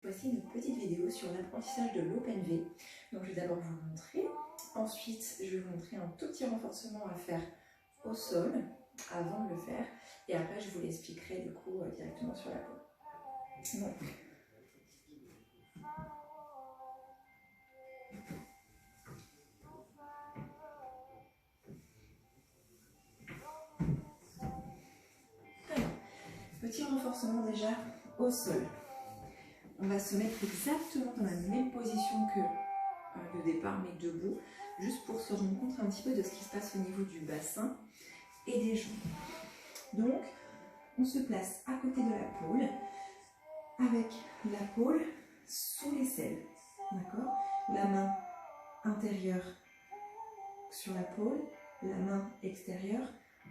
Voici une petite vidéo sur l'apprentissage de l'Open V. Donc je vais d'abord vous montrer, ensuite je vais vous montrer un tout petit renforcement à faire au sol avant de le faire et après je vous l'expliquerai du coup directement sur la peau. Donc, alors, petit renforcement déjà au sol. On va se mettre exactement dans la même position que le départ, mais debout, juste pour se rendre compte un petit peu de ce qui se passe au niveau du bassin et des jambes. Donc, on se place à côté de la pôle, avec la pôle sous l'aisselle, d'accord? La main intérieure sur la pôle, la main extérieure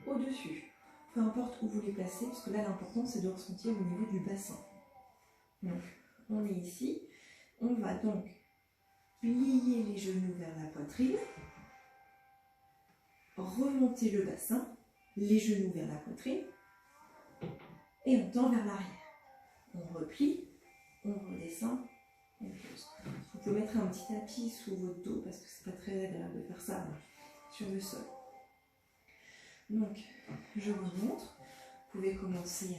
au-dessus. Peu importe où vous les placez, parce que là, l'important, c'est de ressentir au niveau du bassin. Donc, on est ici. On va donc plier les genoux vers la poitrine, remonter le bassin, les genoux vers la poitrine, et on tend vers l'arrière. On replie, on redescend, on pose. Vous pouvez mettre un petit tapis sous votre dos parce que c'est pas très agréable de faire ça sur le sol. Donc, je vous montre. Vous pouvez commencer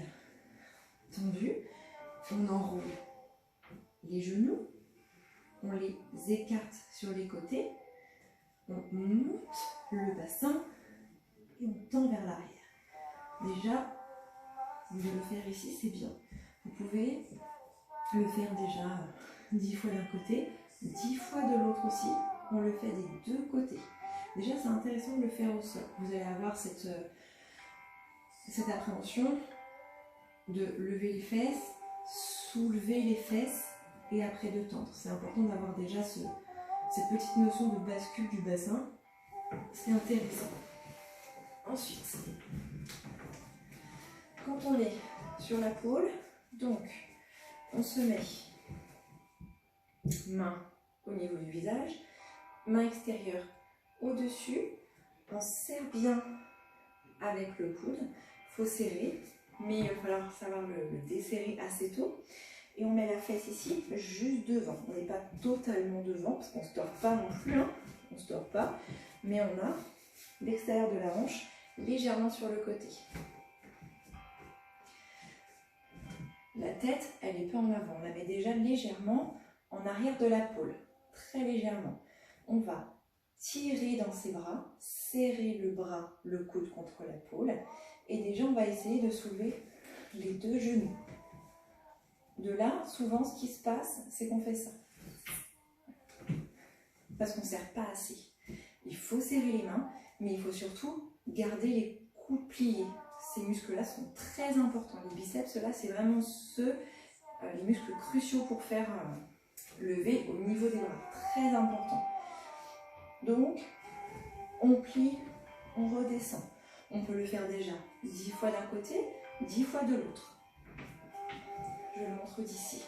tendu. On enroule les genoux, on les écarte sur les côtés, on monte le bassin et on tend vers l'arrière. Déjà, de le faire ici, c'est bien. Vous pouvez le faire déjà 10 fois d'un côté, 10 fois de l'autre aussi. On le fait des deux côtés. Déjà, c'est intéressant de le faire au sol. Vous allez avoir cette appréhension de lever les fesses, soulever les fesses et après de tendre. C'est important d'avoir déjà cette petite notion de bascule du bassin. C'est intéressant. Ensuite, quand on est sur la pôle, donc on se met main au niveau du visage, main extérieure au-dessus, on serre bien avec le coude, il faut serrer, mais il va falloir savoir le desserrer assez tôt. Et on met la fesse ici, juste devant. On n'est pas totalement devant, parce qu'on ne se tord pas non plus, hein. On ne se tord pas, mais on a l'extérieur de la hanche légèrement sur le côté. La tête, elle n'est pas en avant, on la met déjà légèrement en arrière de la pôle, très légèrement. On va tirer dans ses bras, serrer le bras, le coude contre la pôle, et déjà on va essayer de soulever les deux genoux. De là, souvent, ce qui se passe, c'est qu'on fait ça. Parce qu'on ne serre pas assez. Il faut serrer les mains, mais il faut surtout garder les coudes pliés. Ces muscles-là sont très importants. Les biceps, là, c'est vraiment les muscles cruciaux pour faire lever au niveau des bras. Très important. Donc, on plie, on redescend. On peut le faire déjà 10 fois d'un côté, 10 fois de l'autre. Je le montre d'ici.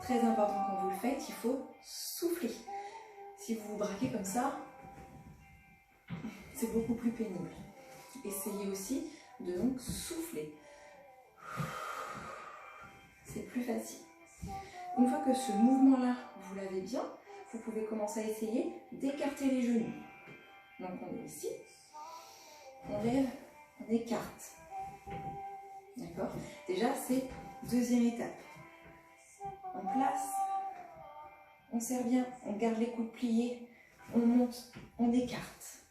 Très important quand vous le faites, il faut souffler. Si vous vous braquez comme ça, c'est beaucoup plus pénible. Essayez aussi de donc souffler. C'est plus facile. Une fois que ce mouvement-là, vous l'avez bien, vous pouvez commencer à essayer d'écarter les genoux. Donc on est ici, on lève, on écarte. D'accord? Déjà, c'est deuxième étape. On place, on serre bien, on garde les coudes pliés, on monte, on écarte.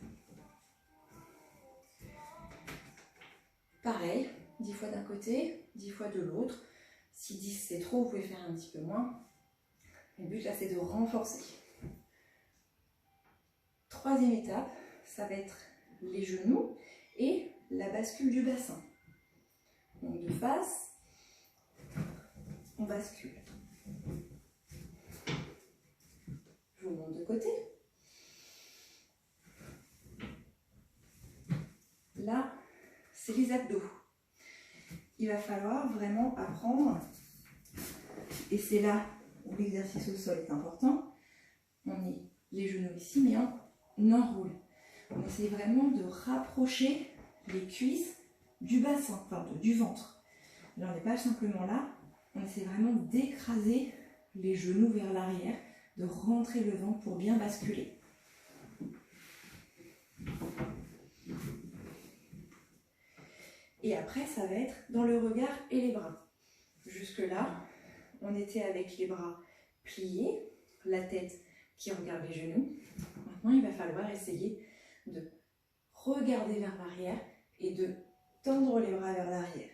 Pareil, 10 fois d'un côté, 10 fois de l'autre. Si 10 c'est trop, vous pouvez faire un petit peu moins. Le but là, c'est de renforcer. Troisième étape, ça va être les genoux et la bascule du bassin. Donc de face, on bascule. Je vous montre de côté. Là, c'est les abdos. Il va falloir vraiment apprendre, et c'est là où l'exercice au sol est important. On est les genoux ici, mais on enroule. On essaie vraiment de rapprocher les cuisses du bassin, enfin du ventre. Là, on n'est pas simplement là, on essaie vraiment d'écraser les genoux vers l'arrière, de rentrer le ventre pour bien basculer. Et après, ça va être dans le regard et les bras. Jusque-là, on était avec les bras pliés, la tête qui regarde les genoux. Maintenant, il va falloir essayer de regarder vers l'arrière et de tendre les bras vers l'arrière.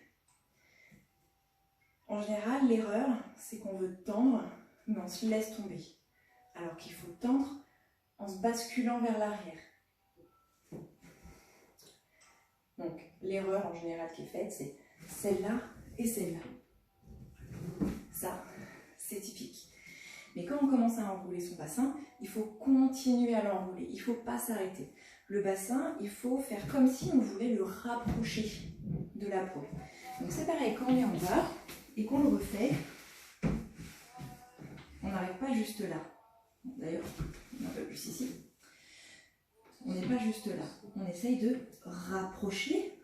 En général, l'erreur, c'est qu'on veut tendre, mais on se laisse tomber. Alors qu'il faut tendre en se basculant vers l'arrière. Donc, l'erreur en général qui est faite, c'est celle-là et celle-là. Ça, c'est typique. Mais quand on commence à enrouler son bassin, il faut continuer à l'enrouler. Il ne faut pas s'arrêter. Le bassin, il faut faire comme si on voulait le rapprocher de la peau. Donc c'est pareil, quand on est en bas et qu'on le refait, on n'arrête pas juste là. D'ailleurs, un peu plus ici. On n'est pas juste là. On essaye de rapprocher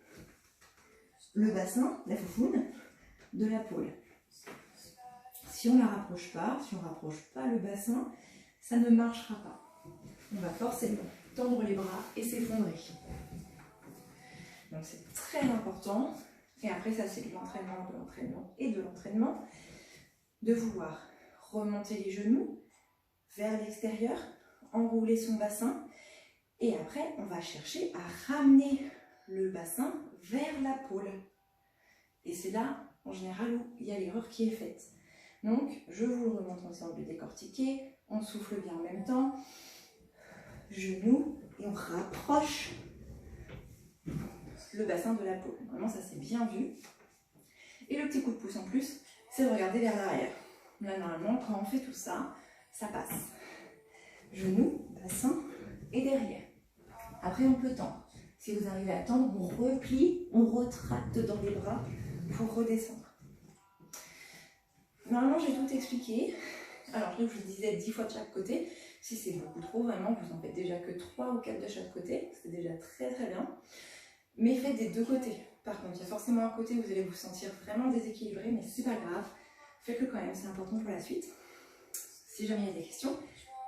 le bassin, la foufoune, de la pôle. Si on ne la rapproche pas, si on ne rapproche pas le bassin, ça ne marchera pas. On va forcément tendre les bras et s'effondrer. Donc c'est très important. Et après ça, c'est de l'entraînement et de l'entraînement, de vouloir remonter les genoux vers l'extérieur, enrouler son bassin. Et après, on va chercher à ramener le bassin vers la pôle. Et c'est là, en général, où il y a l'erreur qui est faite. Donc, je vous le remonte ensemble de décortiquer. On souffle bien en même temps. Genoux, et on rapproche le bassin de la pôle. Vraiment, ça c'est bien vu. Et le petit coup de pouce en plus, c'est de regarder vers l'arrière. Là, normalement, quand on fait tout ça, ça passe. Genoux, bassin et derrière. Après, on peut tendre. Si vous arrivez à tendre, on replie, on retracte dans les bras pour redescendre. Normalement, j'ai tout expliqué. Alors, je vous disais 10 fois de chaque côté. Si c'est beaucoup trop, vraiment, vous en faites déjà que 3 ou 4 de chaque côté. C'est déjà très très bien. Mais faites des deux côtés. Par contre, il y a forcément un côté où vous allez vous sentir vraiment déséquilibré, mais c'est pas grave. Faites-le quand même, c'est important pour la suite. Si jamais il y a des questions,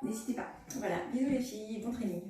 n'hésitez pas. Voilà, bisous les filles, bon training.